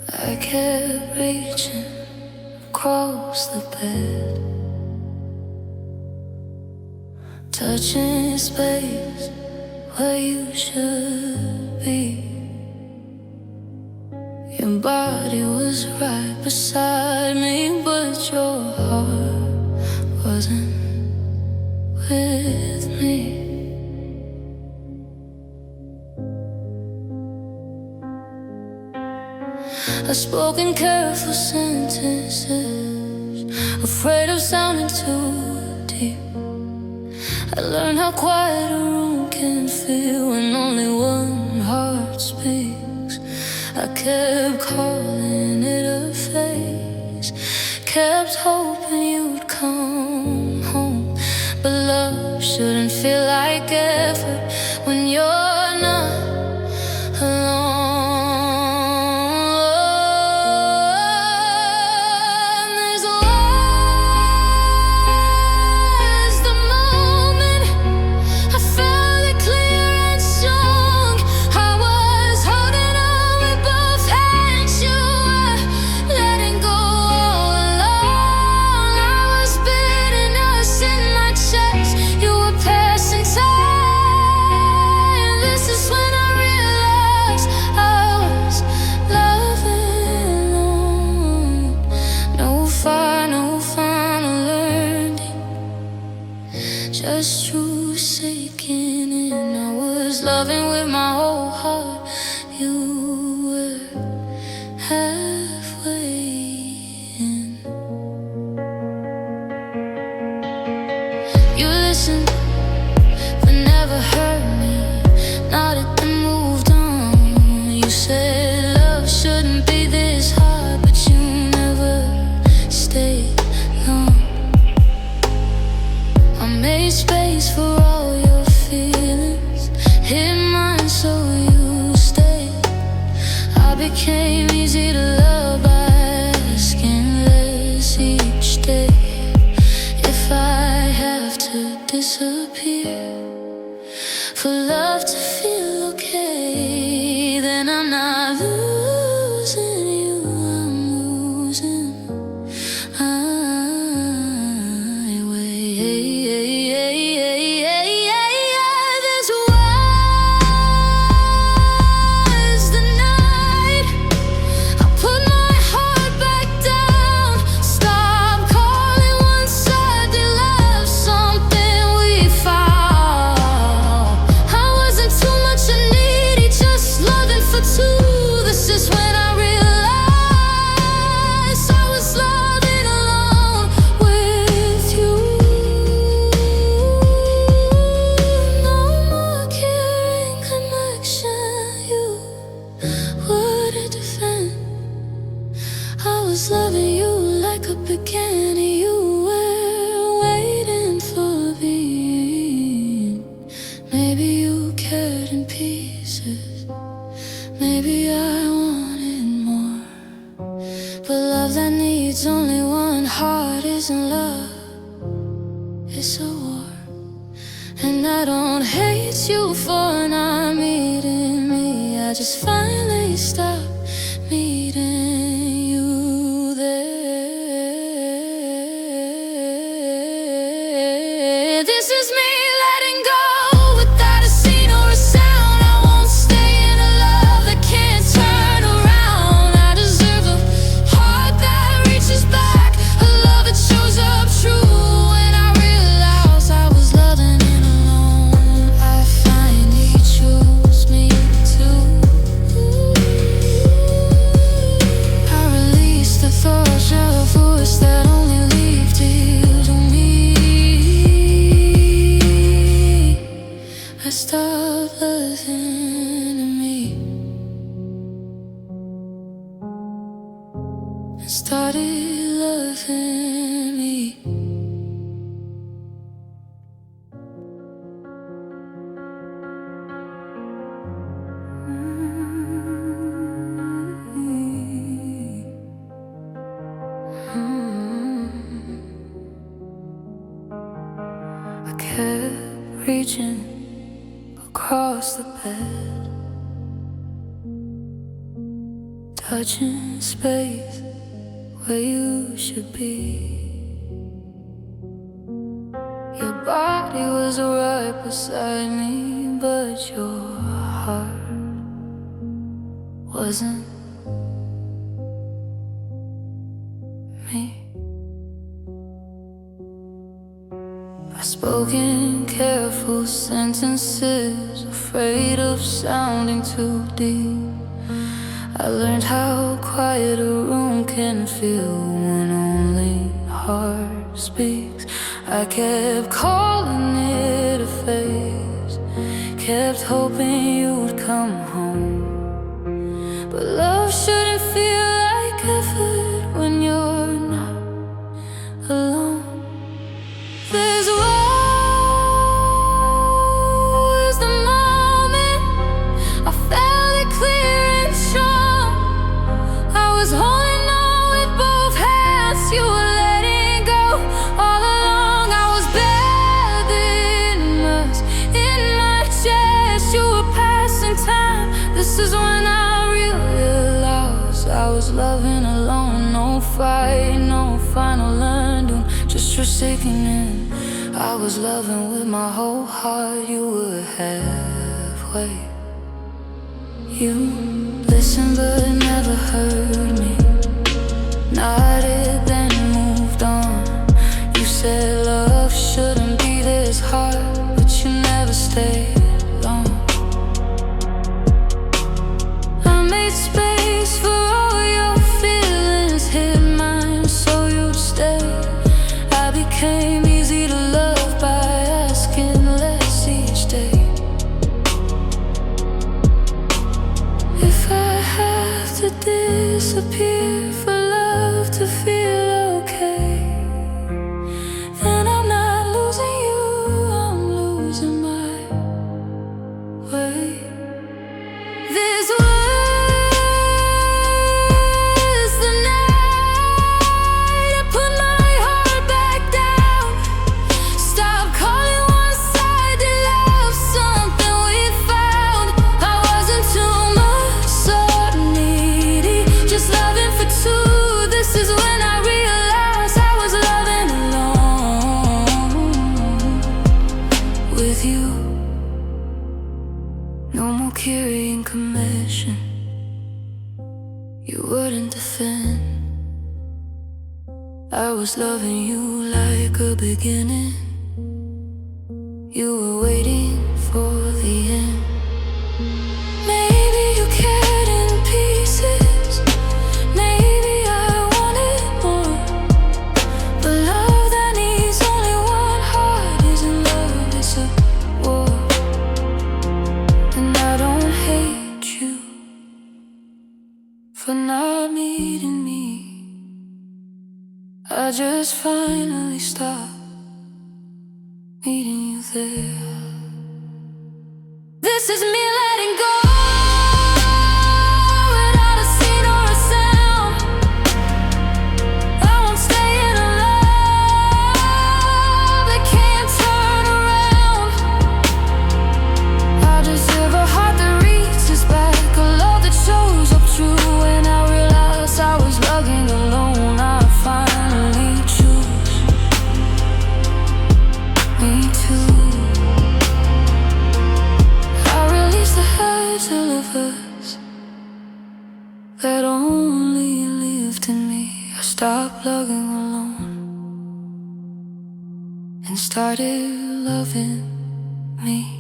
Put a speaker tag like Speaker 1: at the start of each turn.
Speaker 1: I kept reaching across the bed, touching space where you should be. Your body was right beside me, but your heart wasn't with me. I've spoken careful sentences, afraid of sounding too deep. I learned how quiet a room can feel when only one heart speaks. I kept calling it a phase, kept hoping you'd come home. But love shouldn't feel like effort when you're not alone. Just you sinking in. I was loving with my whole heart. You were halfway in. You listened, but never heard me. Nodded and moved on. You said love shouldn't be this hard, but you never stayed long. I made space for all your feelings, hid mine so you stayed. I became easy to love by asking less each day. If I have to disappear for love to feel okay, then I'm not losing you, I'm losing my way. I was loving you like a beginning. You were waiting for the end. Maybe you cared in pieces, maybe I wanted more. But love that needs only one heart isn't love, it's a war. And I don't hate you for not meeting me, I just finally stopped meeting you there. This is me letting go without a scene or a sound. I won't stay in a love that can't turn around. I deserve a heart that reaches back, a love that shows up true. When I realized I was loving it alone, I finally chose me too. I released the thoughts of a voice that only lived here to me. I stopped loving me and started loving me. I kept reaching across the bed, touching space where you should be. Your body was right beside me, but your heart wasn't me. I spoke in careful sentences, afraid of sounding too deep. I learned how quiet a room can feel when only heart speaks. I kept calling it a phase, kept hoping you would come home. But love shouldn't feel like effort when you're not alone. This was the moment I felt it clear and strong. I was holding on with both hands, you were letting go. All along I was bathing us in my chest. You were passing time. This is when I realized I was loving alone. No fight, no final undo, just forsaking it. I was loving with my whole heart. You were halfway. You listened but never heard me, nodded then moved on. You said love shouldn't be this hard, but you never stayed long. I made space for all your feelings, hid mine so you'd stay. I became easy to love by asking less each day. If I have to disappear for love to feel okay, then I'm not losing you, I'm losing my way. This was the night I put my heart back down. Stop calling one side to love something we found. I wasn't too much, so needy, just loving for two. This is when I realized I was loving alone with you. No more carrying commission, you wouldn't defend. I was loving you like a beginning, you were waiting for the end. Maybe you cared in pieces, maybe I wanted more. But love that needs only one heart isn't love, it's a war. And I don't hate you for not needing me, I just finally stopped needing you there. This is me letting go without a scene or a sound. I won't stay in a love that can't turn around. I deserve a heart that reaches back, a love that shows up true. When I realized I was loving alone, I finally choose me too. I release the edge of us that only lived in me. I stopped loving alone and started loving me.